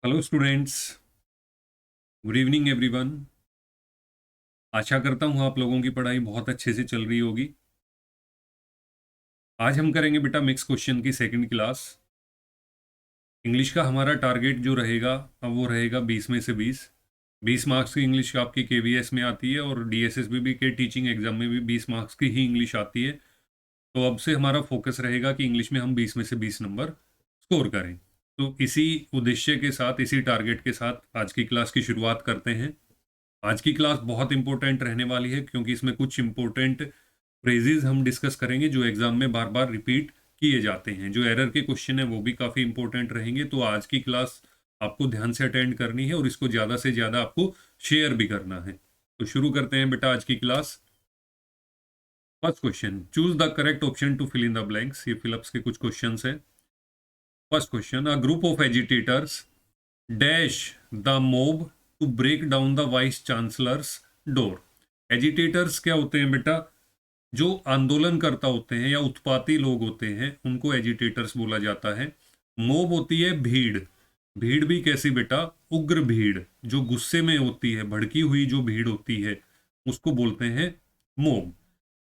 Hello students, good evening everyone. आशा करता हूँ आप लोगों की पढ़ाई बहुत अच्छे से चल रही होगी। आज हम करेंगे बेटा मिक्स क्वेश्चन की सेकंड क्लास। इंग्लिश का हमारा टारगेट जो रहेगा अब वो रहेगा 20 में से 20 मार्क्स की इंग्लिश आपकी केवीएस में आती है और डीएसएसबी के टीचिंग एग्जाम में भी 20 मार्क्स की ही इंग्लिश आती है। तो अब से हमारा फोकस रहेगा कि इंग्लिश में हम 20 में से 20 नंबर स्कोर करें। तो इसी उद्देश्य के साथ, इसी टारगेट के साथ आज की क्लास की शुरुआत करते हैं। आज की क्लास बहुत इंपॉर्टेंट रहने वाली है क्योंकि इसमें कुछ इंपॉर्टेंट फ्रेजेस हम डिस्कस करेंगे जो एग्जाम में बार बार रिपीट किए जाते हैं। जो एरर के क्वेश्चन है वो भी काफ़ी इंपॉर्टेंट रहेंगे। तो आज की क्लास आपको ध्यान से अटेंड करनी है और इसको ज़्यादा से ज़्यादा आपको शेयर भी करना है। तो शुरू करते हैं बेटा आज की class. First question, choose the correct option to fill in the blanks. ये फिलअप्स के कुछ क्वेश्चन हैं। First question, a group of agitators dash the mob to break down the vice chancellor's door. Agitators क्या होते हैं बेटा? जो आंदोलन करता होते हैं या उत्पाती लोग होते हैं उनको एजिटेटर्स बोला जाता है। मोब होती है भीड़। भीड़ भी कैसी बेटा? उग्र भीड़, जो गुस्से में होती है, भड़की हुई जो भीड़ होती है उसको बोलते हैं मोब।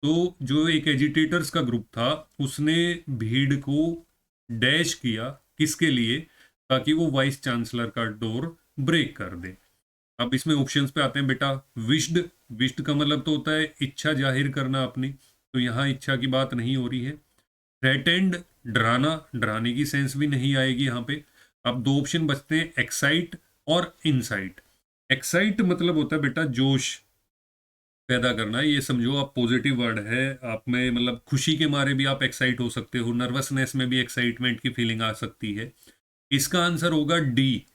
तो जो एक एजिटेटर्स का ग्रुप था उसने भीड़ को डैश किया, किसके लिए? ताकि वो वाइस चांसलर का डोर ब्रेक कर दे। अब इसमें ऑप्शंस पे आते हैं बेटा। विश्ड, विश्ड का मतलब तो होता है इच्छा जाहिर करना अपनी, तो यहाँ इच्छा की बात नहीं हो रही है। थ्रेटेंड, डराना, डराने की सेंस भी नहीं आएगी यहाँ पे। अब दो ऑप्शन बचते हैं, एक्साइट और इनसाइट। एक्साइट मतलब होता है बेटा जोश पैदा करना। ये समझो आप पॉजिटिव वर्ड है, आप में मतलब खुशी के मारे भी आप एक्साइट हो सकते हो, नर्वसनेस में भी एक्साइटमेंट की फीलिंग आ सकती है। इसका आंसर होगा डी,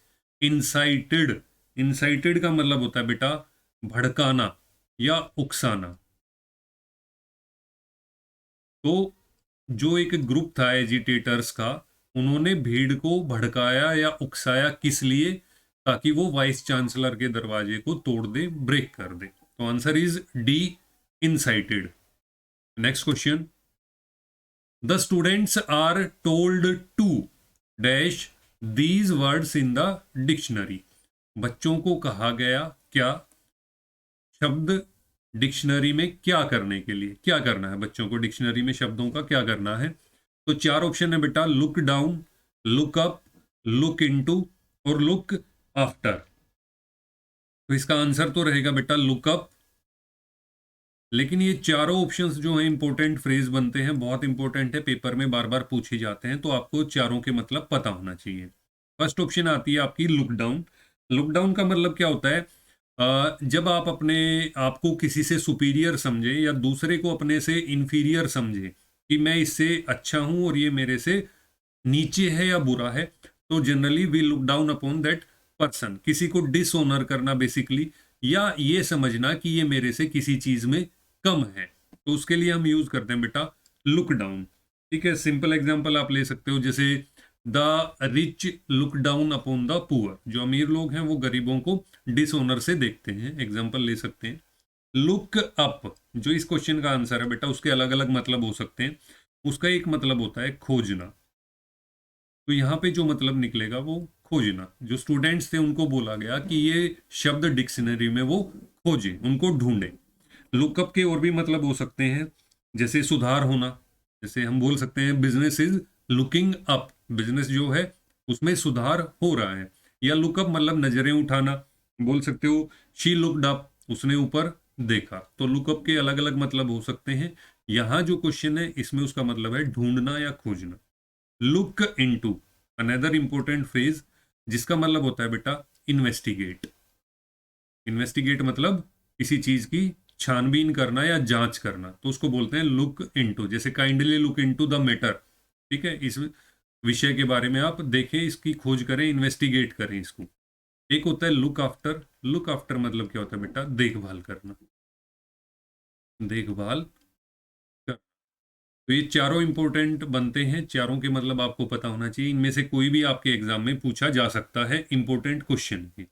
इंसाइटेड। इंसाइटेड का मतलब होता है बेटा भड़काना या उकसाना। तो जो एक ग्रुप था एजिटेटर्स का, उन्होंने भीड़ को भड़काया या उकसाया किस लिए? ताकि वो वाइस चांसलर के दरवाजे को तोड़ दे, ब्रेक कर दे। तो answer is D, incited. Next question, the students are told to dash these words in the dictionary. बच्चों को कहा गया क्या? शब्द डिक्शनरी में क्या करने के लिए, क्या करना है बच्चों को डिक्शनरी में शब्दों का क्या करना है? तो चार ऑप्शन है बेटा, look down, look up, look into और लुक आफ्टर। तो इसका आंसर तो रहेगा बेटा लुक अप। लेकिन ये चारों ऑप्शंस जो हैं इंपॉर्टेंट फ्रेज बनते हैं, बहुत इंपॉर्टेंट है, पेपर में बार बार पूछे जाते हैं, तो आपको चारों के मतलब पता होना चाहिए। फर्स्ट ऑप्शन आती है आपकी लुक डाउन। लुक डाउन का मतलब क्या होता है? जब आप अपने आप को किसी से सुपीरियर समझे या दूसरे को अपने से इंफीरियर समझे कि मैं इससे अच्छा हूं और ये मेरे से नीचे है या बुरा है, तो generally we look down upon that person. किसी को डिसऑनर करना बेसिकली, या ये समझना कि ये मेरे से किसी चीज में कम है, तो उसके लिए हम यूज करते हैं बेटा लुक डाउन। ठीक है, सिंपल एग्जांपल आप ले सकते हो, जैसे the rich look down upon the poor. जो अमीर लोग हैं वो गरीबों को डिसऑनर से देखते हैं, एग्जांपल ले सकते हैं। लुक अप, जो इस क्वेश्चन का आंसर है बेटा, उसके अलग अलग मतलब हो सकते हैं। उसका एक मतलब होता है खोजना, तो यहाँ पे जो मतलब निकलेगा वो खोजना। जो स्टूडेंट्स थे उनको बोला गया कि ये शब्द डिक्शनरी में वो खोजें, उनको ढूंढें। लुकअप के और भी मतलब हो सकते हैं, जैसे सुधार होना। जैसे हम बोल सकते हैं business is looking up, business जो है उसमें सुधार हो रहा है। या लुकअप मतलब नजरें उठाना, बोल सकते हो शी लुक्ड अप, उसने ऊपर देखा। तो लुकअप के अलग अलग मतलब हो सकते हैं। यहाँ जो क्वेश्चन है इसमें उसका मतलब है ढूंढना या खोजना। Look into, another important phrase जिसका मतलब होता है बेटा इन्वेस्टिगेट। इन्वेस्टिगेट मतलब किसी चीज की छानबीन करना या जांच करना, तो उसको बोलते हैं लुक इनटू। जैसे kindly look into the matter, ठीक है, इस विषय के बारे में आप देखें, इसकी खोज करें, इन्वेस्टिगेट करें इसको। एक होता है लुक आफ्टर। लुक आफ्टर मतलब क्या होता है बेटा? देखभाल करना, देखभाल कर। तो ये चारों इंपॉर्टेंट बनते हैं, चारों के मतलब आपको पता होना चाहिए। इनमें से कोई भी आपके एग्जाम में पूछा जा सकता है, इंपॉर्टेंट क्वेश्चन है।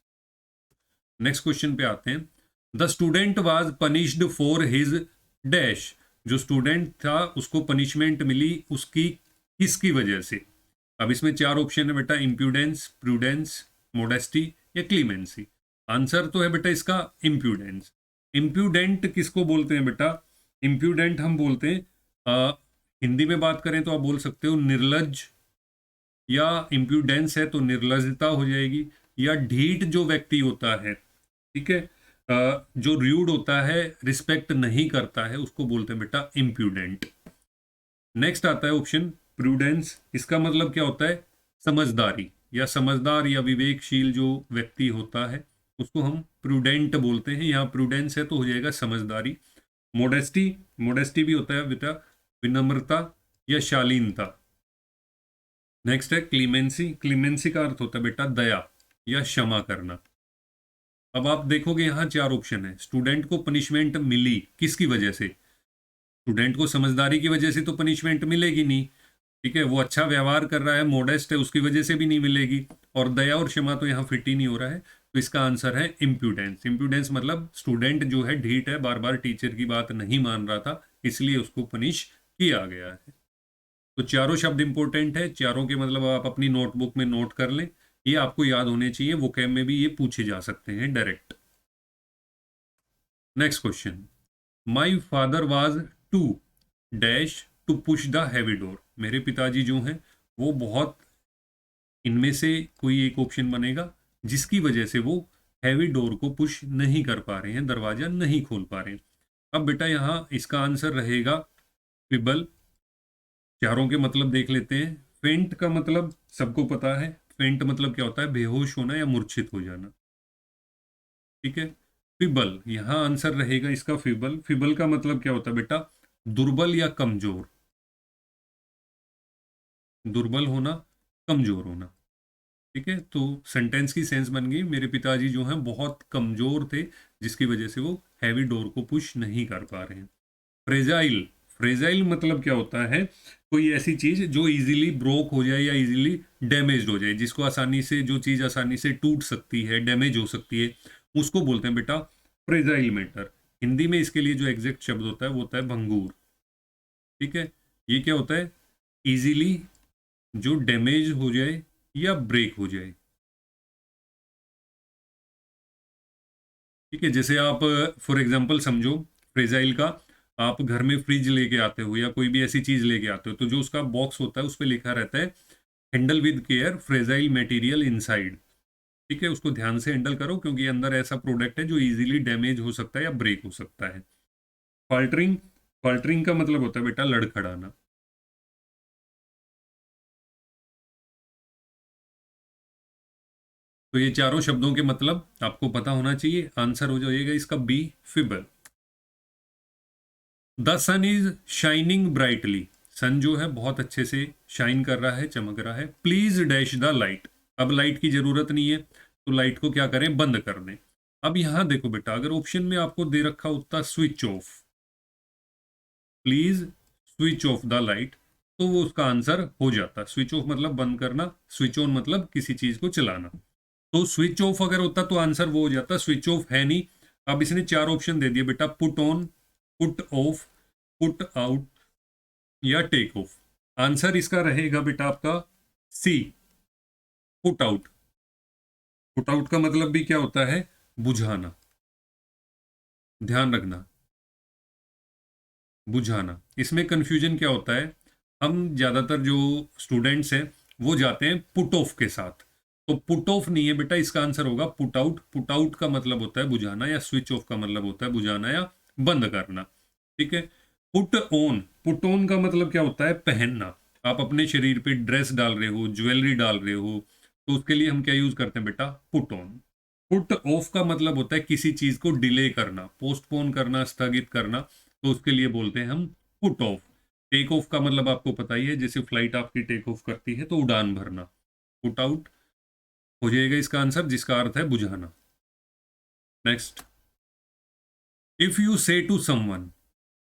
नेक्स्ट क्वेश्चन पे आते हैं। The student was punished for his dash. जो स्टूडेंट था उसको पनिशमेंट मिली उसकी किसकी वजह से? अब इसमें चार ऑप्शन है बेटा, इंप्रूडेंस, प्रूडेंस, मोडेस्टी या क्लीमेंसी? आंसर तो है बेटा इसका इम्प्यूडेंस। इम्प्यूडेंट किसको बोलते हैं बेटा? इम्प्यूडेंट हम बोलते हैं हिंदी में बात करें तो आप बोल सकते हो निर्लज, या इम्प्यूडेंस है तो निर्लजता हो जाएगी, या ढीठ जो व्यक्ति होता है, ठीक है, जो र्यूड होता है, रिस्पेक्ट नहीं करता है, उसको बोलते हैं बेटा इम्प्यूडेंट। नेक्स्ट आता है ऑप्शन प्रूडेंस। इसका मतलब क्या होता है? समझदारी, या समझदार या विवेकशील जो व्यक्ति होता है उसको हम प्रूडेंट बोलते हैं। यहाँ प्रूडेंस है तो हो जाएगा समझदारी। मोडेस्टी, मोडेस्टी भी होता है बेटा विनम्रता या शालीनता। नेक्स्ट है क्लीमेंसी। क्लीमेंसी का अर्थ होता है बेटा दया या क्षमा करना। अब आप देखोगे यहाँ 4 ऑप्शन है। स्टूडेंट को पनिशमेंट मिली किसकी वजह से? स्टूडेंट को समझदारी की वजह से तो पनिशमेंट मिलेगी नहीं, ठीक है, वो अच्छा व्यवहार कर रहा है, मोडेस्ट है, उसकी वजह से भी नहीं मिलेगी। और दया और क्षमा तो यहाँ फिट ही नहीं हो रहा है, तो इसका आंसर है इम्प्यूडेंस। इम्प्यूडेंस मतलब स्टूडेंट जो है ढीठ है, बार बार टीचर की बात नहीं मान रहा था, इसलिए उसको पनिश किया गया है। तो चारों शब्द इंपॉर्टेंट है, चारों के मतलब आप अपनी नोटबुक में नोट कर लें, ये आपको याद होने चाहिए, वोकैब में भी ये पूछे जा सकते हैं direct. Next question, my father was to dash to push the heavy door. मेरे पिताजी जो हैं वो बहुत, इनमें से कोई एक ऑप्शन बनेगा जिसकी वजह से वो हैवी डोर को पुश नहीं कर पा रहे हैं, दरवाजा नहीं खोल पा रहे हैं। अब बेटा यहाँ इसका आंसर रहेगा फिबल। चारों के मतलब देख लेते हैं। फेंट का मतलब सबको पता है, फेंट मतलब क्या होता है? बेहोश होना या मूर्छित हो जाना, ठीक है। फिबल, यहां आंसर रहेगा इसका फिबल। फिबल का मतलब क्या होता है बेटा? दुर्बल या कमजोर, दुर्बल होना, कमजोर होना, ठीक है। तो सेंटेंस की सेंस बन गई, मेरे पिताजी जो हैं बहुत कमजोर थे जिसकी वजह से वो हैवी डोर को पुश नहीं कर पा रहे हैं। फ्रेजाइल, फ्रेजाइल मतलब क्या होता है? कोई ऐसी चीज जो इजीली ब्रोक हो जाए या इजीली डैमेज हो जाए, जिसको आसानी से, जो चीज आसानी से टूट सकती है, डैमेज हो सकती है, उसको बोलते हैं बेटा फ्रेजाइल मैटर। हिंदी में इसके लिए जो एग्जैक्ट शब्द होता है वो होता है भंगूर, ठीक है। ये क्या होता है? इजीली जो डैमेज हो जाए या ब्रेक हो जाए, ठीक है। जैसे आप फॉर एग्जांपल समझो फ्रेजाइल का, आप घर में फ्रिज लेके आते हो या कोई भी ऐसी चीज लेके आते हो, तो जो उसका बॉक्स होता है उस पर लिखा रहता है handle with care fragile material inside, ठीक है। उसको ध्यान से हैंडल करो क्योंकि अंदर ऐसा प्रोडक्ट है जो इजीली डैमेज हो सकता है या ब्रेक हो सकता है। फाल्टरिंग, फाल्टरिंग का मतलब होता है बेटा लड़खड़ाना। तो ये चारों शब्दों के मतलब आपको पता होना चाहिए। आंसर हो जाएगा इसका B, feeble. The sun is shining brightly. Sun जो है बहुत अच्छे से शाइन कर रहा है, चमक रहा है। Please dash the light. अब लाइट की जरूरत नहीं है तो लाइट को क्या करें? बंद कर दें। अब यहां देखो बेटा, अगर ऑप्शन में आपको दे रखा होता switch off, please switch off the light, तो वो उसका आंसर हो जाता। स्विच ऑफ मतलब बंद करना, स्विच ऑन मतलब किसी चीज को चलाना। तो स्विच ऑफ अगर होता तो आंसर वो हो जाता, स्विच ऑफ है नहीं। अब इसने 4 ऑप्शन दे दिए बेटा, put on, put off, put out या टेक ऑफ। आंसर इसका रहेगा बेटा आपका सी, पुट आउट। पुट आउट का मतलब भी क्या होता है? बुझाना, ध्यान रखना, बुझाना। इसमें कंफ्यूजन क्या होता है? हम ज्यादातर जो स्टूडेंट्स हैं वो जाते हैं पुट ऑफ के साथ, तो पुट ऑफ नहीं है बेटा, इसका आंसर होगा पुट आउट। पुट आउट का मतलब होता है बुझाना, या स्विच ऑफ का मतलब होता है बुझाना या बंद करना, ठीक है। पुट ऑन, पुट ऑन का मतलब क्या होता है? पहनना। आप अपने शरीर पे ड्रेस डाल रहे हो, ज्वेलरी डाल रहे हो, तो उसके लिए हम क्या यूज करते हैं बेटा? Put on. पुट ऑफ का मतलब होता है किसी चीज को डिले करना, पोस्टपोन करना, स्थगित करना, तो उसके लिए बोलते हैं हम पुट ऑफ। टेक ऑफ का मतलब आपको पता ही है, जैसे फ्लाइट आपकी टेक ऑफ करती है तो उड़ान भरना। पुट आउट हो जाएगा इसका आंसर, जिसका अर्थ है बुझाना। Next, if you say to someone,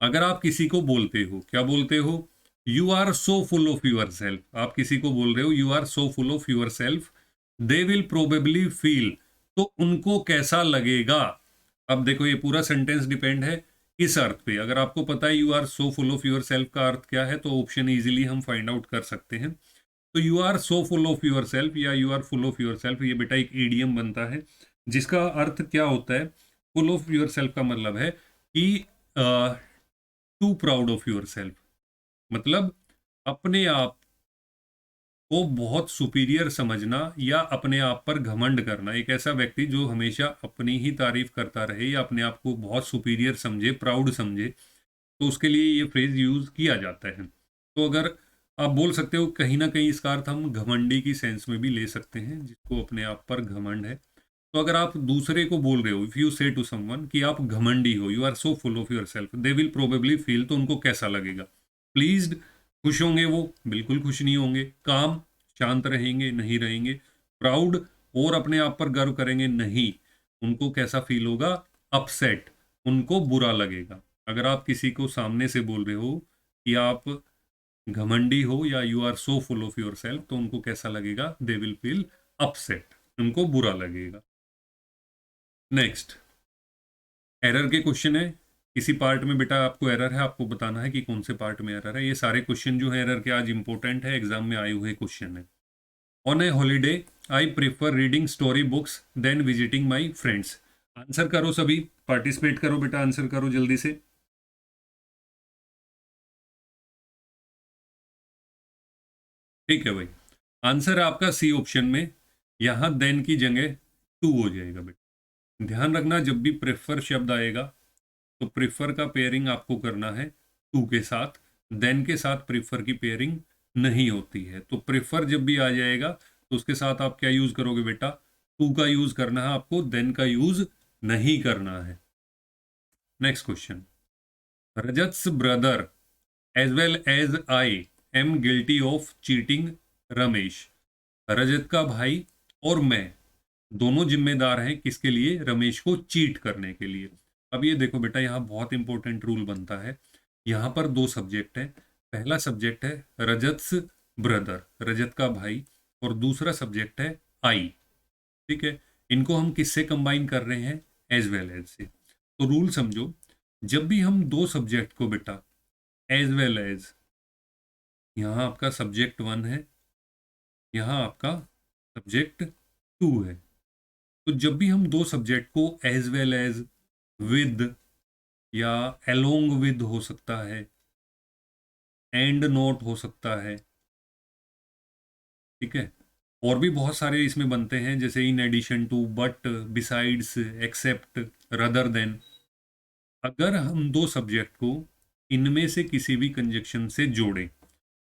अगर आप किसी को बोलते हो, क्या बोलते हो? You are so full of yourself. आप किसी को बोल रहे हो you are so full of yourself, they will probably feel, तो उनको कैसा लगेगा? अब देखो ये पूरा सेंटेंस डिपेंड है इस अर्थ पे। अगर आपको पता है you are so full of yourself का अर्थ क्या है तो ऑप्शन इजीली हम फाइंड आउट कर सकते हैं। तो you are so full of yourself या you are full of yourself, ये बेटा एक ईडियम बनता है जिसका अर्थ क्या होता है। फुल ऑफ योर सेल्फ का मतलब है कि too proud of yourself, मतलब अपने आप को बहुत सुपीरियर समझना या अपने आप पर घमंड करना। एक ऐसा व्यक्ति जो हमेशा अपनी ही तारीफ करता रहे या अपने आप को बहुत सुपीरियर समझे, प्राउड समझे, तो उसके लिए ये फ्रेज यूज किया जाता है। तो अगर आप बोल सकते हो कहीं ना कहीं इसका अर्थ हम घमंडी की सेंस में भी ले सकते हैं, जिसको अपने आप पर घमंड है। तो अगर आप दूसरे को बोल रहे हो, if you say to someone कि आप घमंडी हो, you are so full of yourself, they will probably feel, तो उनको कैसा लगेगा? प्लीज्ड, खुश होंगे वो? बिल्कुल खुश नहीं होंगे। काम, शांत रहेंगे? नहीं रहेंगे। प्राउड, और अपने आप पर गर्व करेंगे? नहीं। उनको कैसा फील होगा? अपसेट, उनको बुरा लगेगा। अगर आप किसी को सामने से बोल रहे हो कि आप घमंडी हो या you are so full of yourself, तो उनको कैसा लगेगा? दे विल फील अपसेट, उनको बुरा लगेगा। नेक्स्ट, एरर के क्वेश्चन है। किसी पार्ट में बेटा आपको एरर है, आपको बताना है कि कौन से पार्ट में एरर है। ये सारे क्वेश्चन जो है एरर के आज इंपॉर्टेंट है, एग्जाम में आए हुए क्वेश्चन है। On a holiday I prefer reading story books than visiting my friends. Answer करो सभी, पार्टिसिपेट करो बेटा, आंसर करो जल्दी से। ठीक है भाई, आंसर है आपका सी ऑप्शन में। यहां देन की जगह टू हो जाएगा बेटा। ध्यान रखना, जब भी प्रेफर शब्द आएगा तो प्रेफर का पेयरिंग आपको करना है टू के साथ, देन के साथ प्रेफर की पेयरिंग नहीं होती है। तो प्रेफर जब भी आ जाएगा तो उसके साथ आप क्या यूज करोगे बेटा? टू का यूज करना है आपको, देन का यूज नहीं करना है। Next question, Rajat's brother as well as I am guilty of cheating Ramesh. Rajat का भाई और मैं दोनों जिम्मेदार हैं किसके लिए? रमेश को चीट करने के लिए। अब ये देखो बेटा, यहाँ बहुत इंपॉर्टेंट रूल बनता है। यहाँ पर दो सब्जेक्ट है। पहला सब्जेक्ट है रजत्स ब्रदर, रजत का भाई, और दूसरा सब्जेक्ट है आई। ठीक है, इनको हम किससे कंबाइन कर रहे हैं? एज वेल एज से। तो रूल समझो, जब भी हम दो सब्जेक्ट को बेटा एज वेल एज, यहाँ आपका सब्जेक्ट वन है, यहाँ आपका सब्जेक्ट टू है, तो जब भी हम दो सब्जेक्ट को एज वेल एज, विद, या अलोंग विद हो सकता है, एंड नोट हो सकता है, ठीक है, और भी बहुत सारे इसमें बनते हैं, जैसे in addition to, but, besides, except, rather than. अगर हम दो सब्जेक्ट को इनमें से किसी भी कंजक्शन से जोड़ें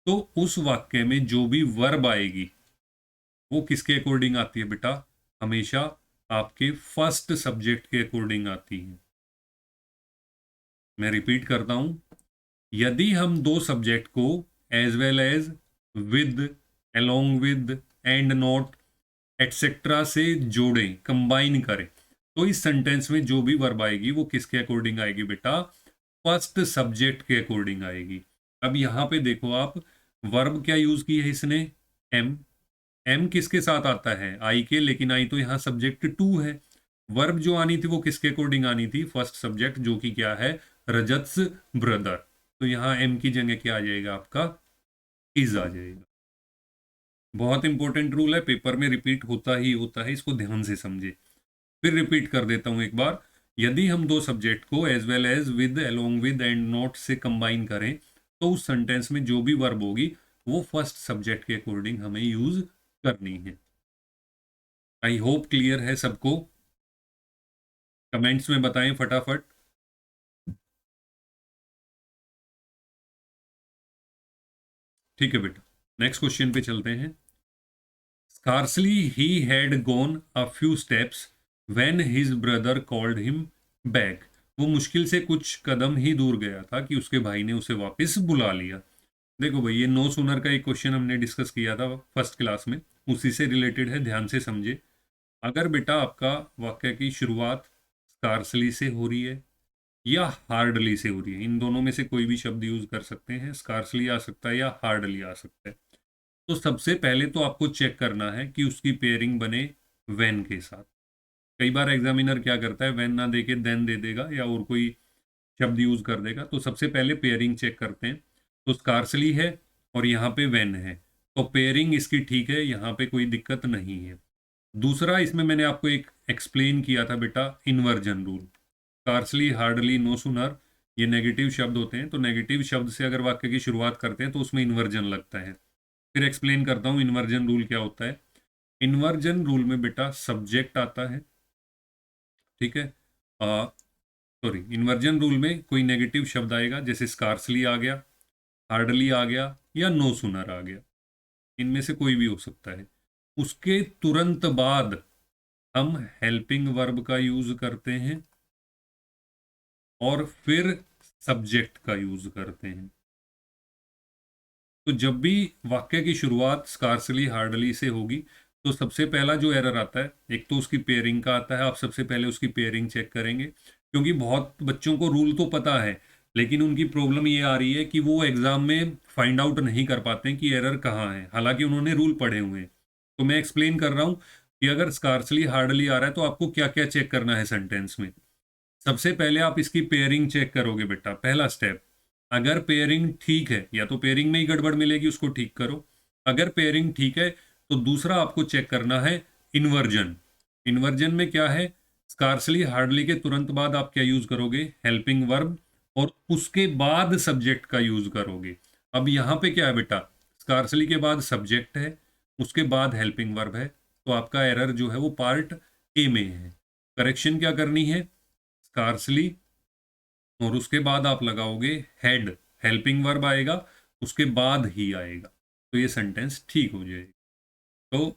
तो उस वाक्य में जो भी वर्ब आएगी वो किसके अकॉर्डिंग आती है बेटा? हमेशा आपके फर्स्ट सब्जेक्ट के अकॉर्डिंग आती है। मैं रिपीट करता हूं, यदि हम दो सब्जेक्ट को as well as, with, along with, and not, etcetera से जोड़ें, कंबाइन करें, तो इस सेंटेंस में जो भी वर्ब आएगी वो किसके अकॉर्डिंग आएगी बेटा? फर्स्ट सब्जेक्ट के अकॉर्डिंग आएगी। अब यहां पे देखो आप, वर्ब क्या यूज की है इसने? एम। एम किसके साथ आता है? आई के, लेकिन आई तो यहाँ सब्जेक्ट टू है। वर्ब जो आनी थी वो किसके अकॉर्डिंग आनी थी? फर्स्ट सब्जेक्ट, जो कि क्या है? रजत्स ब्रदर। तो यहाँ एम की जगह क्या आ जाएगा आपका? इज आ जाएगा। बहुत इंपॉर्टेंट रूल है, पेपर में रिपीट होता ही होता है, इसको ध्यान से समझे। फिर रिपीट कर देता हूं एक बार, यदि हम दो सब्जेक्ट को as well as, with, along with, and not से कंबाइन करें तो उस सेंटेंस में जो भी वर्ब होगी वो फर्स्ट सब्जेक्ट के अकॉर्डिंग हमें यूज करनी है। आई होप क्लियर है सबको। कमेंट्स में बताएं फटाफट। ठीक है बेटा, नेक्स्ट क्वेश्चन पे चलते हैं। Scarcely he had gone a few steps when his brother called him back. वो मुश्किल से कुछ कदम ही दूर गया था कि उसके भाई ने उसे वापस बुला लिया। देखो भाई, ये नो सुनर का एक क्वेश्चन हमने डिस्कस किया था फर्स्ट क्लास में, उसी से रिलेटेड है, ध्यान से समझे। अगर बेटा आपका वाक्य की शुरुआत स्कार्सली से हो रही है या हार्डली से हो रही है, इन दोनों में से कोई भी शब्द यूज कर सकते हैं, स्कार्सली आ सकता है या हार्डली आ सकता है। तो सबसे पहले तो आपको चेक करना है कि उसकी पेयरिंग बने व्हेन के साथ। कई बार एग्जामिनर क्या करता है, व्हेन ना देके देन दे देगा या और कोई शब्द यूज कर देगा। तो सबसे पहले पेयरिंग चेक करते हैं। तो स्कार्सली है और यहाँ पे व्हेन है, तो पेयरिंग इसकी ठीक है, यहाँ पे कोई दिक्कत नहीं है। दूसरा, इसमें मैंने आपको एक एक्सप्लेन किया था बेटा, inversion rule. Scarcely, hardly, no sooner, ये नेगेटिव शब्द होते हैं, तो नेगेटिव शब्द से अगर वाक्य की शुरुआत करते हैं तो उसमें इन्वर्जन लगता है। फिर एक्सप्लेन करता हूँ इन्वर्जन रूल क्या होता है। इन्वर्जन रूल में बेटा सब्जेक्ट आता है, ठीक है। सॉरी, इन्वर्जन रूल में कोई नेगेटिव शब्द आएगा, जैसे स्कार्सली आ गया, हार्डली आ गया, या नो सुनर आ गया, इनमें से कोई भी हो सकता है। उसके तुरंत बाद हम हेल्पिंग वर्ब का यूज करते हैं और फिर सब्जेक्ट का यूज करते हैं। तो जब भी वाक्य की शुरुआत स्कार्सली, हार्डली से होगी, तो सबसे पहला जो एरर आता है, एक तो उसकी पेयरिंग का आता है। आप सबसे पहले उसकी पेयरिंग चेक करेंगे, क्योंकि बहुत बच्चों को रूल तो पता है, लेकिन उनकी प्रॉब्लम ये आ रही है कि वो एग्जाम में फाइंड आउट नहीं कर पाते हैं कि एरर कहाँ है, हालांकि उन्होंने रूल पढ़े हुए हैं। तो मैं एक्सप्लेन कर रहा हूँ कि अगर स्कार्सली, हार्डली आ रहा है तो आपको क्या क्या चेक करना है सेंटेंस में। सबसे पहले आप इसकी पेयरिंग चेक करोगे बेटा, पहला स्टेप। अगर पेयरिंग ठीक है, या तो पेयरिंग में ही गड़बड़ मिलेगी, उसको ठीक करो। अगर पेयरिंग ठीक है, तो दूसरा आपको चेक करना है इन्वर्जन। इन्वर्जन में क्या है, स्कार्सली, हार्डली के तुरंत बाद आप क्या यूज करोगे, हेल्पिंग वर्ब, और उसके बाद सब्जेक्ट का यूज करोगे। अब यहाँ पे क्या है बेटा, स्कार्सली के बाद सब्जेक्ट है, उसके बाद हेल्पिंग वर्ब है, तो आपका एरर जो है वो पार्ट ए में है। करेक्शन क्या करनी है, स्कार्सली, और उसके बाद आप लगाओगे हेड, हेल्पिंग वर्ब आएगा, उसके बाद ही आएगा, तो ये सेंटेंस ठीक हो जाएगी। तो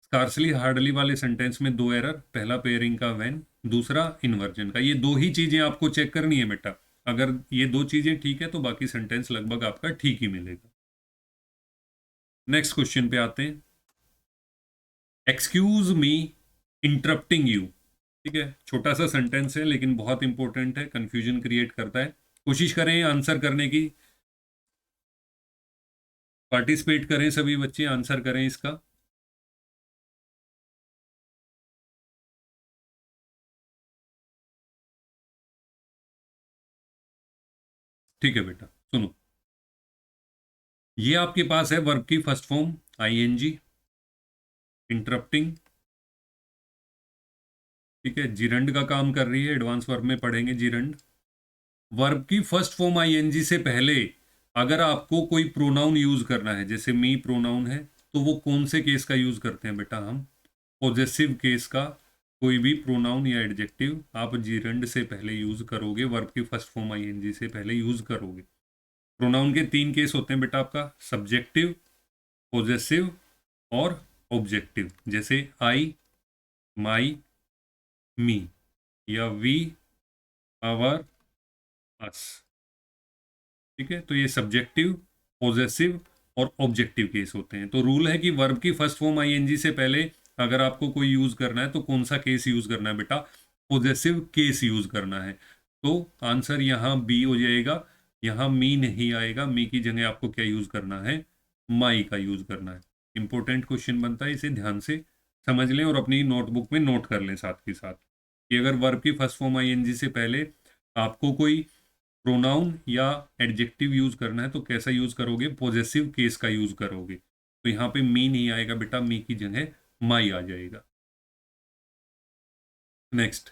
स्कार्सली, हार्डली वाले सेंटेंस में दो एरर, पहला पेयरिंग का व्हेन, दूसरा इन्वर्जन का। ये दो ही चीजें आपको चेक करनी है बेटा। अगर ये दो चीजें ठीक है तो बाकी सेंटेंस लगभग आपका ठीक ही मिलेगा। नेक्स्ट क्वेश्चन पे आते हैं। Excuse me interrupting you. ठीक है, छोटा सा सेंटेंस है लेकिन बहुत इंपॉर्टेंट है, कंफ्यूजन क्रिएट करता है। कोशिश करें आंसर करने की, पार्टिसिपेट करें, सभी बच्चे आंसर करें इसका। ठीक है बेटा, सुनो। ये आपके पास है वर्ब की फर्स्ट फॉर्म आईएनजी, इंटरप्टिंग, ठीक है, जिरंड का काम कर रही है, एडवांस वर्ब में पढ़ेंगे जिरंड। वर्ब की फर्स्ट फॉर्म आईएनजी से पहले अगर आपको कोई प्रोनाउन यूज करना है, जैसे मी प्रोनाउन है, तो वो कौन से केस का यूज करते हैं बेटा, हम पॉजेसिव केस का। कोई भी प्रोनाउन या एडजेक्टिव आप जिरंड से पहले यूज करोगे, वर्ब की फर्स्ट फॉर्म आईएनजी से पहले यूज करोगे। प्रोनाउन के तीन केस होते हैं बेटा आपका, सब्जेक्टिव, पॉजेसिव और ऑब्जेक्टिव। जैसे आई, माई, मी, या वी, आवर, अस। ठीक है, तो ये सब्जेक्टिव, पॉजेसिव और ऑब्जेक्टिव केस होते हैं। तो रूल है कि वर्ब की फर्स्ट फॉर्म आईएनजी से पहले अगर आपको कोई यूज करना है तो कौन सा केस यूज करना है बेटा, पॉजेसिव केस यूज करना है। तो आंसर यहाँ बी हो जाएगा, यहाँ मी नहीं आएगा, मी की जगह आपको क्या यूज करना है, माई का यूज करना है। इंपॉर्टेंट क्वेश्चन बनता है, इसे ध्यान से समझ लें और अपनी नोटबुक में नोट कर लें साथ के साथ, कि अगर वर्ब की फर्स्ट फॉर्म आईएनजी से पहले आपको कोई प्रोनाउन या एडजेक्टिव यूज करना है तो कैसा यूज करोगे, पॉजेसिव केस का यूज करोगे। तो यहाँ पे मी नहीं आएगा बेटा, मी की जगह माई आ जाएगा। नेक्स्ट,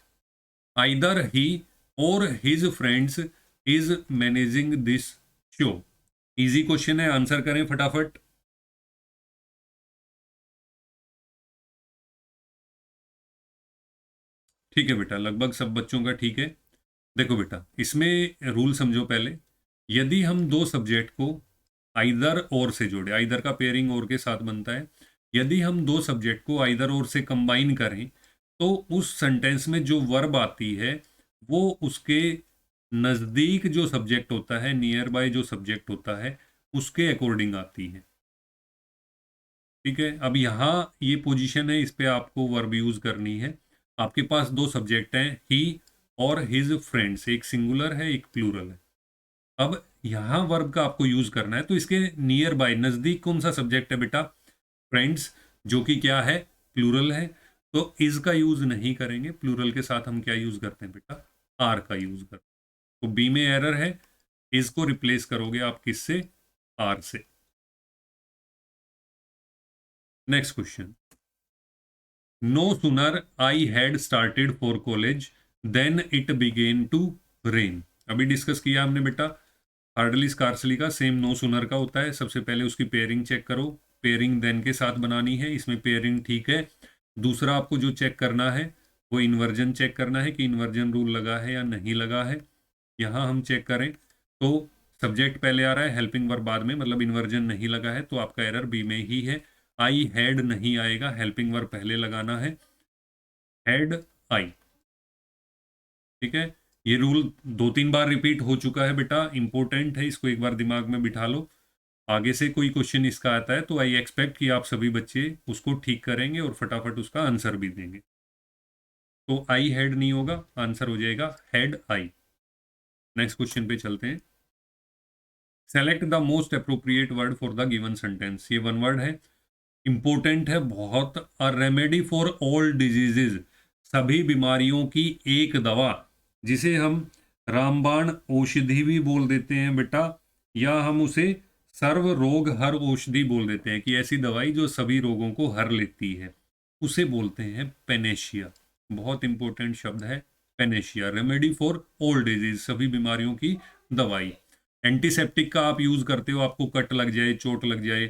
आइदर ही और his friends is managing this show. Easy question है, आंसर करें फटाफट। ठीक है बेटा, लगभग सब बच्चों का ठीक है। देखो बेटा, इसमें रूल समझो पहले। यदि हम दो सब्जेक्ट को आइदर और से जोड़े, आइदर का पेयरिंग और के साथ बनता है, यदि हम दो सब्जेक्ट को आइदर और से कंबाइन करें, तो उस सेंटेंस में जो वर्ब आती है वो उसके नज़दीक जो सब्जेक्ट होता है, नियर बाय जो सब्जेक्ट होता है, उसके अकॉर्डिंग आती है। ठीक है, अब यहाँ ये पोजीशन है, इस पे आपको वर्ब यूज करनी है। आपके पास दो सब्जेक्ट हैं, ही और हिज फ्रेंड्स, एक सिंगुलर है एक प्लूरल है। अब यहाँ वर्ब का आपको यूज करना है, तो इसके नियर बाय, नजदीक कौन सा सब्जेक्ट है बेटा, फ्रेंड्स, जो कि क्या है, प्लूरल है। तो इज का यूज नहीं करेंगे, प्लूरल के साथ हम क्या यूज करते हैं बेटा, आर का यूज करते हैं। तो बी में एरर है, इज को रिप्लेस करोगे आप किससे, आर से। Next question, no sooner I had started for college then it began to rain. अभी डिस्कस किया हमने बेटा, हार्डली स्कार्सली का सेम नो सुनर का होता है। सबसे पहले उसकी पेयरिंग चेक करो, पेयरिंग देन के साथ बनानी है, इसमें पेयरिंग ठीक है। दूसरा आपको जो चेक करना है वो इन्वर्जन चेक करना है कि इन्वर्जन रूल लगा है या नहीं लगा है। यहाँ हम चेक करें तो सब्जेक्ट पहले आ रहा है, हेल्पिंग वर्ब बाद में, मतलब इन्वर्जन नहीं लगा है, तो आपका एरर बी में ही है। आई हैड नहीं आएगा, हेल्पिंग वर्ब पहले लगाना है, हैड आई। ठीक है, ये रूल 2-3 बार रिपीट हो चुका है बेटा, इंपॉर्टेंट है, इसको एक बार दिमाग में बिठा लो। आगे से कोई क्वेश्चन इसका आता है तो आई एक्सपेक्ट कि आप सभी बच्चे उसको ठीक करेंगे और फटाफट उसका आंसर भी देंगे। तो आई हैड नहीं होगा, आंसर हो जाएगा हैड आई। नेक्स्ट क्वेश्चन पे चलते हैं। Select the most appropriate word for the given sentence. ये वन वर्ड है, इंपॉर्टेंट है बहुत। A remedy for all diseases, सभी बीमारियों की एक दवा, जिसे हम रामबाण औषधि भी बोल देते हैं बेटा, या हम उसे सर्व रोग हर औषधि बोल देते हैं, कि ऐसी दवाई जो सभी रोगों को हर लेती है, उसे बोलते हैं पेनेशिया। बहुत इंपॉर्टेंट शब्द है Panacea, remedy for all disease, सभी बीमारियों की दवाई। एंटीसेप्टिक का आप यूज करते हो, आपको कट लग जाए, चोट लग जाए,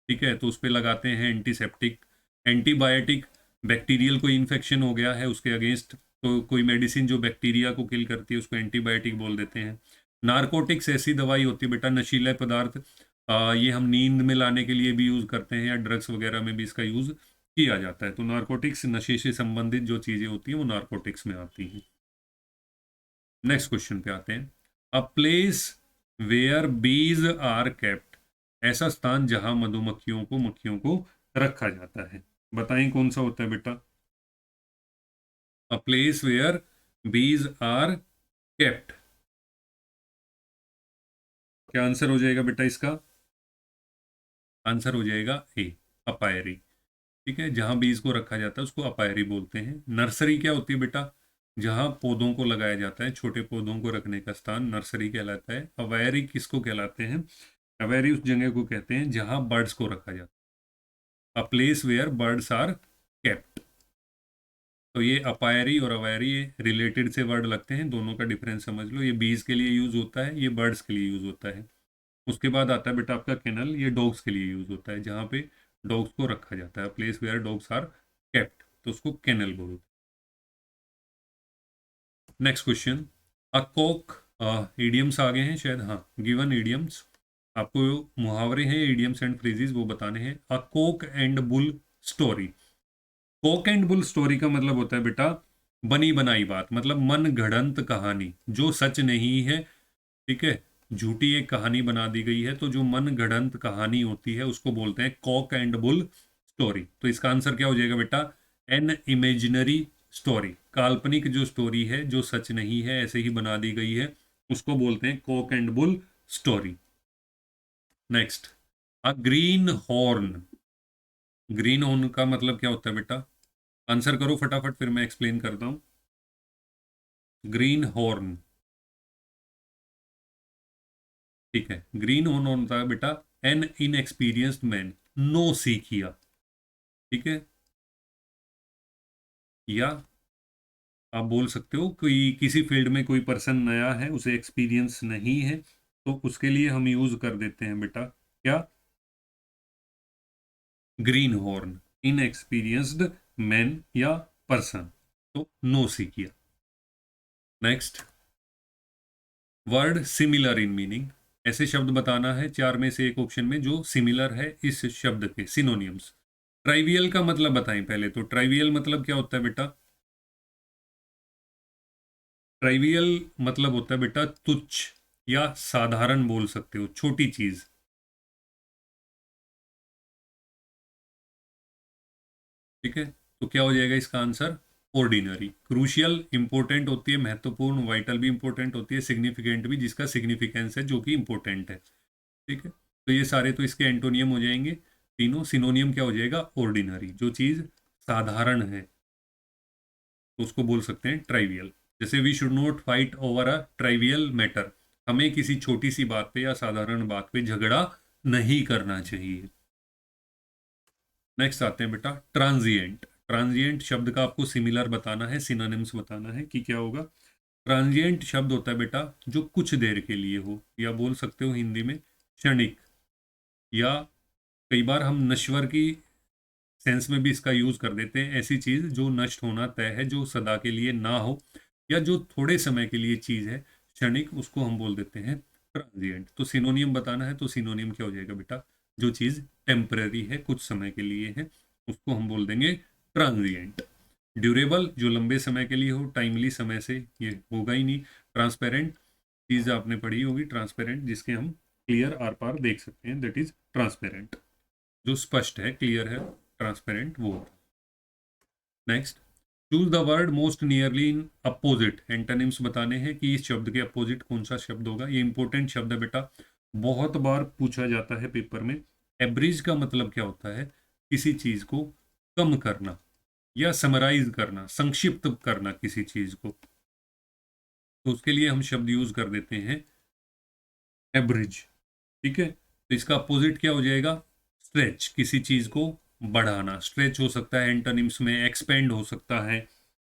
ठीक है, तो उस पर लगाते हैं एंटीसेप्टिक। एंटीबायोटिक, बैक्टीरियल कोई इन्फेक्शन हो गया है उसके अगेंस्ट, तो कोई मेडिसिन जो बैक्टीरिया को किल करती है उसको एंटीबायोटिक बोल देते हैं। नारकोटिक्स ऐसी दवाई होती है बेटा, नशीला पदार्थ, ये हम नींद में लाने के लिए भी यूज़ करते हैं, या ड्रग्स वगैरह में भी इसका यूज़ किया जाता है। तो नारकोटिक्स, नशे से संबंधित जो चीज़ें होती हैं वो नारकोटिक्स में आती हैं। नेक्स्ट क्वेश्चन पे आते हैं। अ place where bees are kept, ऐसा स्थान जहां मक्खियों को रखा जाता है। बताएं कौन सा होता है बेटा? अ place where bees are kept, क्या आंसर हो जाएगा बेटा इसका? आंसर हो जाएगा ए, अपायरी। ठीक है, जहां बीज को रखा जाता है उसको अपायरी बोलते हैं। नर्सरी क्या होती है बेटा? जहां पौधों को लगाया जाता है, छोटे पौधों को रखने का स्थान नर्सरी कहलाता है। अवायरी किसको कहलाते हैं? अवेरी उस जगह को कहते हैं जहां बर्ड्स को रखा जाता है, a place where birds are kept. तो ये अपायरी और अवेरी रिलेटेड से वर्ड लगते हैं, दोनों का डिफरेंस समझ लो। ये बीज के लिए यूज होता है, ये बर्ड्स के लिए यूज होता है। उसके बाद आता है बेटा आपका केनल, ये डॉग्स के लिए यूज होता है, जहाँ पे डॉग्स को रखा जाता है, place where dogs are kept, तो उसको केनल बोलते हैं। Next question, a cock, idioms आ गए हैं शायद, हाँ, गिवन इडियम्स, आपको मुहावरे हैं, इडियम्स एंड फ्रेजेस वो बताने हैं। A cock and bull story, cock and bull story का मतलब होता है बेटा बनी बनाई बात, मतलब मन गढ़ंत कहानी जो सच नहीं है। ठीक है, झूठी एक कहानी बना दी गई है, तो जो मन गढ़ंत कहानी होती है उसको बोलते हैं कॉक एंड बुल स्टोरी। तो इसका आंसर क्या हो जाएगा बेटा? एन इमेजिनरी स्टोरी, काल्पनिक जो स्टोरी है जो सच नहीं है, ऐसे ही बना दी गई है, उसको बोलते हैं cock and bull story. Next, a green horn, green horn का मतलब क्या होता है बेटा? आंसर करो फटाफट, फिर मैं एक्सप्लेन करता हूँ। ग्रीन हॉर्न, ठीक है, ग्रीन हॉर्न होता है बेटा एन इनएक्सपीरियंस्ड मैन, नो सीखिया। ठीक है, या आप बोल सकते हो कोई किसी फील्ड में कोई पर्सन नया है, उसे एक्सपीरियंस नहीं है, तो उसके लिए हम यूज कर देते हैं बेटा क्या? ग्रीन हॉर्न, इनएक्सपीरियंस्ड मैन या पर्सन, तो नो सीखिया। Next, word similar in meaning, ऐसे शब्द बताना है 4 में से एक ऑप्शन में जो सिमिलर है इस शब्द के, सिनोनियम्स। ट्राइवियल का मतलब बताएं पहले, तो ट्राइवियल मतलब क्या होता है बेटा? ट्राइवियल मतलब होता है बेटा तुच्छ या साधारण, बोल सकते हो छोटी चीज। ठीक है, तो क्या हो जाएगा इसका आंसर? ऑर्डिनरी। क्रूशियल, इंपॉर्टेंट होती है, महत्वपूर्ण, वाइटल भी इंपॉर्टेंट होती है, सिग्निफिकेंट भी, जिसका सिग्निफिकेंस है जो कि इंपॉर्टेंट है। ठीक है, तो ये सारे तो इसके एंटोनियम हो जाएंगे तीनों। सिनोनियम क्या हो जाएगा? ऑर्डिनरी, जो चीज साधारण है, तो उसको बोल सकते हैं ट्राइवियल। जैसे we should not fight over a trivial matter, हमें किसी छोटी सी बात पे या साधारण बात पे झगड़ा नहीं करना चाहिए। नेक्स्ट आते हैं बेटा ट्रांजिएंट। ट्रांजिएंट शब्द का आपको सिमिलर बताना है, सिनोनिम्स बताना है कि क्या होगा। ट्रांजिएंट शब्द होता है बेटा जो कुछ देर के लिए हो, या बोल सकते हो हिंदी में क्षणिक, या कई बार हम नश्वर की सेंस में भी इसका यूज कर देते हैं। ऐसी चीज जो नष्ट होना तय है, जो सदा के लिए ना हो, या जो थोड़े समय के लिए चीज है क्षणिक, उसको हम बोल देते हैं ट्रांजिएंट। तो सिनोनियम बताना है तो सिनोनियम क्या हो जाएगा बेटा, जो चीज टेम्पररी है, कुछ समय के लिए है, उसको हम बोल देंगे ट्रांजिएंट। ड्यूरेबल जो लंबे समय के लिए हो, टाइमली समय से ये होगा ही नहीं। ट्रांसपेरेंट चीज आपने पढ़ी होगी, ट्रांसपेरेंट जिसके हम क्लियर आर पार देख सकते हैं, दैट इज ट्रांसपेरेंट। जो स्पष्ट है, क्लियर है, ट्रांसपेरेंट वो होता है। Next, choose the word most nearly in opposite. Antonyms बताने हैं कि इस शब्द के अपोजिट कौन सा शब्द होगा। ये इंपॉर्टेंट शब्द है बेटा, बहुत बार पूछा जाता है पेपर में। एब्रिज का मतलब क्या होता है, किसी चीज को कम करना या समराइज करना, संक्षिप्त करना किसी चीज को, तो उसके लिए हम शब्द यूज कर देते हैं एब्रिज। ठीक है, तो इसका अपोजिट क्या हो जाएगा, स्ट्रेच, किसी चीज को बढ़ाना। स्ट्रेच हो सकता है एंटोनिम्स में, एक्सपेंड हो सकता है,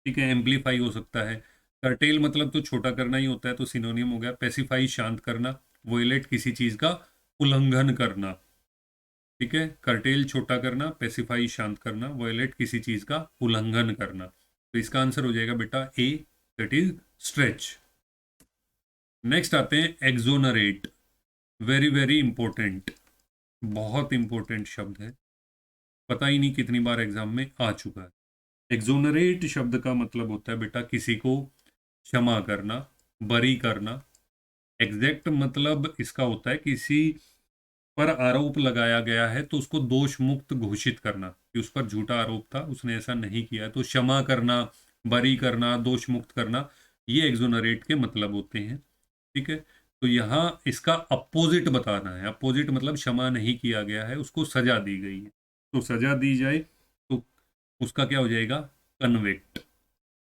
ठीक है, एम्पलीफाई हो सकता है। कर्टेल मतलब तो छोटा करना ही होता है, तो सिनोनियम हो गया पेसिफाई, शांत करना। वोयलेट किसी चीज का उल्लंघन करना, ठीक है, कर्टेल छोटा करना, पेसिफाई शांत करना, वोयलेट किसी चीज का उल्लंघन करना। तो इसका आंसर हो जाएगा बेटा ए, दैट इज स्ट्रेच। नेक्स्ट आते हैं एक्सोनरेट। वेरी वेरी इंपॉर्टेंट, बहुत इंपॉर्टेंट शब्द है, पता ही नहीं कितनी बार एग्जाम में आ चुका है। एक्सोनरेट शब्द का मतलब होता है बेटा किसी को क्षमा करना, बरी करना। एग्जैक्ट मतलब इसका होता है किसी पर आरोप लगाया गया है तो उसको दोष मुक्त घोषित करना, कि उस पर झूठा आरोप था, उसने ऐसा नहीं किया है। तो क्षमा करना, बरी करना, दोष मुक्त करना, ये एक्सोनरेट के मतलब होते हैं। ठीक है, तो यहाँ इसका अपोजिट बताना है। अपोजिट मतलब क्षमा नहीं किया गया है, उसको सजा दी गई है। तो सजा दी जाए तो उसका क्या हो जाएगा, कन्विक्ट।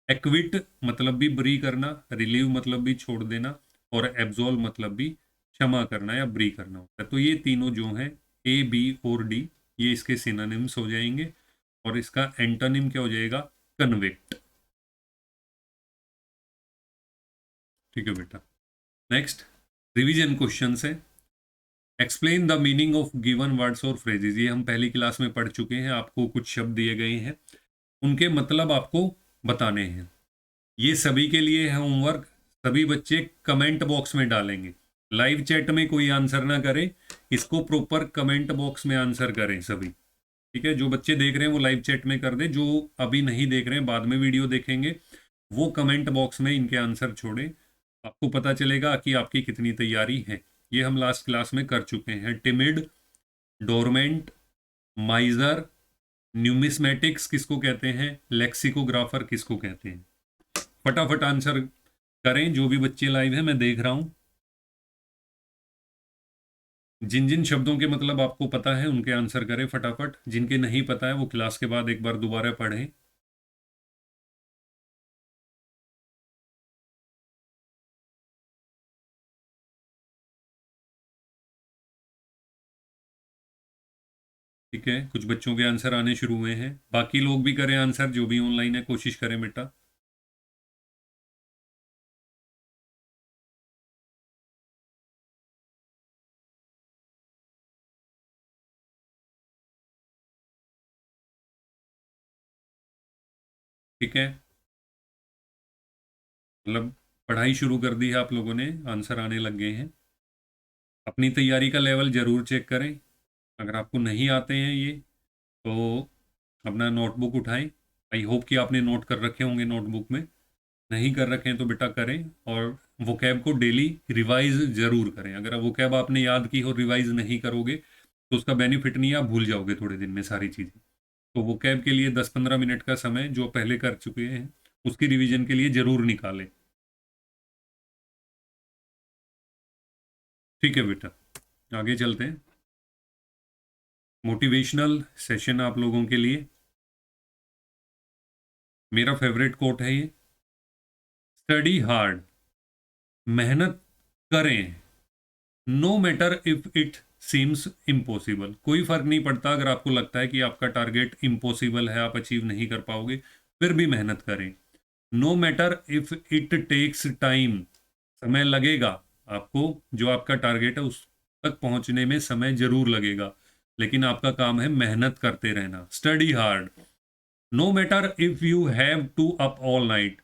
एक्विट मतलब भी ब्री करना, रिलीव मतलब भी छोड़ देना, और एब्जॉल्व मतलब भी क्षमा करना या ब्री करना होता है। तो ये तीनों जो हैं, ए बी और डी, ये इसके सिनोनिम्स हो जाएंगे, और इसका एंटोनिम क्या हो जाएगा, कन्विक्ट। ठीक है बेटा। नेक्स्ट रिवीजन क्वेश्चन है। Explain the meaning of given words और फ्रेजेस। ये हम पहली क्लास में पढ़ चुके हैं। आपको कुछ शब्द दिए गए हैं, उनके मतलब आपको बताने हैं। ये सभी के लिए है होमवर्क। सभी बच्चे कमेंट बॉक्स में डालेंगे। लाइव चैट में कोई आंसर ना करे, इसको प्रॉपर कमेंट बॉक्स में आंसर करें सभी। ठीक है, जो बच्चे देख रहे हैं वो लाइव चैट में कर दे, जो अभी नहीं देख रहे हैं बाद में वीडियो देखेंगे, वो कमेंट बॉक्स में इनके आंसर छोड़ें। आपको पता चलेगा कि आपकी कितनी तैयारी है। ये हम लास्ट क्लास में कर चुके हैं। टिमिड, डोरमेंट, माइजर, न्यूमिस्मेटिक्स किसको कहते हैं, लेक्सिकोग्राफर किसको कहते हैं। फटाफट आंसर करें जो भी बच्चे लाइव हैं, मैं देख रहा हूं। जिन जिन शब्दों के मतलब आपको पता है उनके आंसर करें फटाफट। जिनके नहीं पता है वो क्लास के बाद एक बार दोबारा पढ़ें। ठीक है, कुछ बच्चों के आंसर आने शुरू हुए हैं। बाकी लोग भी करें आंसर, जो भी ऑनलाइन है कोशिश करें बेटा। ठीक है, मतलब पढ़ाई शुरू कर दी है आप लोगों ने, आंसर आने लग गए हैं। अपनी तैयारी का लेवल जरूर चेक करें। अगर आपको नहीं आते हैं ये, तो अपना नोटबुक उठाएं। आई होप कि आपने नोट कर रखे होंगे नोटबुक में। नहीं कर रखे हैं तो बेटा करें। और वोकैब को डेली रिवाइज जरूर करें। अगर वोकैब आपने याद की और रिवाइज नहीं करोगे तो उसका बेनिफिट नहीं है, आप भूल जाओगे थोड़े दिन में सारी चीज़ें। तो वोकैब के लिए 10-15 मिनट का समय जो पहले कर चुके हैं उसकी रिवीजन के लिए जरूर निकालें। ठीक है बेटा, आगे चलते हैं। मोटिवेशनल सेशन आप लोगों के लिए। मेरा फेवरेट कोट है ये, स्टडी हार्ड, मेहनत करें, no matter if it seems impossible, कोई फर्क नहीं पड़ता अगर आपको लगता है कि आपका टारगेट इम्पॉसिबल है, आप अचीव नहीं कर पाओगे, फिर भी मेहनत करें। No matter if it takes time, समय लगेगा आपको, जो आपका टारगेट है उस तक पहुंचने में समय जरूर लगेगा, लेकिन आपका काम है मेहनत करते रहना। Study hard. No matter if you have to up all night,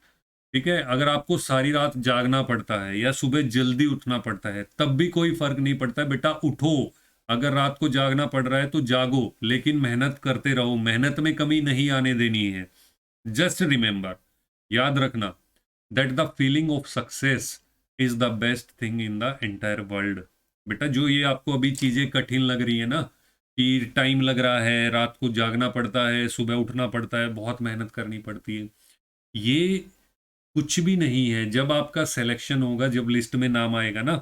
ठीक है, अगर आपको सारी रात जागना पड़ता है या सुबह जल्दी उठना पड़ता है तब भी कोई फर्क नहीं पड़ता, बेटा उठो। अगर रात को जागना पड़ रहा है तो जागो, लेकिन मेहनत करते रहो, मेहनत में कमी नहीं आने देनी है। जस्ट रिमेंबर, याद रखना, that the feeling of success is the best thing in the entire world. बेटा जो ये आपको अभी चीजें कठिन लग रही है ना, कि टाइम लग रहा है, रात को जागना पड़ता है, सुबह उठना पड़ता है, बहुत मेहनत करनी पड़ती है, ये कुछ भी नहीं है। जब आपका सिलेक्शन होगा, जब लिस्ट में नाम आएगा ना,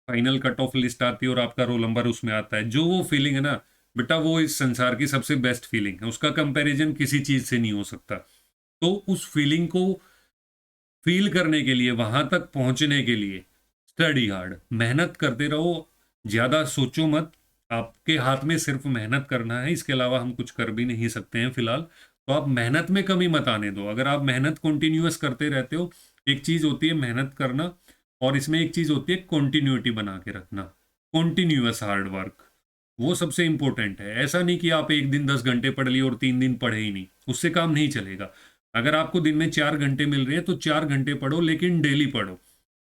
फाइनल कट ऑफ लिस्ट आती है और आपका रोल नंबर उसमें आता है, जो वो फीलिंग है ना बेटा, वो इस संसार की सबसे बेस्ट फीलिंग है, उसका कंपैरिजन किसी चीज से नहीं हो सकता। तो उस फीलिंग को फील करने के लिए, वहां तक पहुंचने के लिए स्टडी हार्ड, मेहनत करते रहो, ज्यादा सोचो मत। आपके हाथ में सिर्फ मेहनत करना है, इसके अलावा हम कुछ कर भी नहीं सकते हैं फिलहाल। तो आप मेहनत में कमी मत आने दो। अगर आप मेहनत कंटिन्यूअस करते रहते हो, एक चीज होती है मेहनत करना, और इसमें एक चीज होती है कंटिन्यूटी बना के रखना, कंटिन्यूअस हार्ड वर्क, वो सबसे इंपॉर्टेंट है। ऐसा नहीं कि आप एक दिन 10 घंटे पढ़ लिए और 3 दिन पढ़े ही नहीं, उससे काम नहीं चलेगा। अगर आपको दिन में 4 घंटे मिल रहे हैं तो 4 घंटे पढ़ो, लेकिन डेली पढ़ो।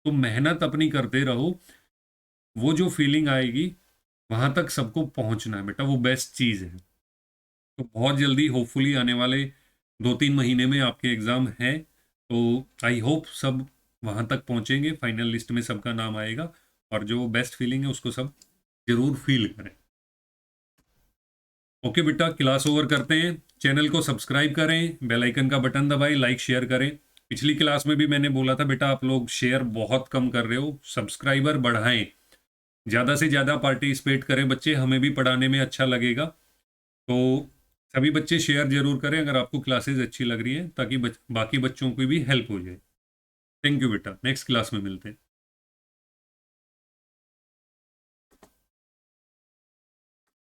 तो मेहनत अपनी करते रहो, वो जो फीलिंग आएगी वहां तक सबको पहुंचना है बेटा, वो बेस्ट चीज है। तो बहुत जल्दी होपफुली आने वाले 2-3 महीने में आपके एग्जाम हैं, तो आई होप सब वहां तक पहुंचेंगे, फाइनल लिस्ट में सबका नाम आएगा, और जो बेस्ट फीलिंग है उसको सब जरूर फील करें। ओके बेटा, क्लास ओवर करते हैं। चैनल को सब्सक्राइब करें, बेल आइकन का बटन दबाएं, लाइक शेयर करें। पिछली क्लास में भी मैंने बोला था बेटा, आप लोग शेयर बहुत कम कर रहे हो, सब्सक्राइबर बढ़ाएं, ज़्यादा से ज़्यादा पार्टिसिपेट करें बच्चे, हमें भी पढ़ाने में अच्छा लगेगा। तो सभी बच्चे शेयर जरूर करें अगर आपको क्लासेस अच्छी लग रही हैं, ताकि बाकी बच्चों की भी हेल्प हो जाए। थैंक यू बेटा, नेक्स्ट क्लास में मिलते हैं।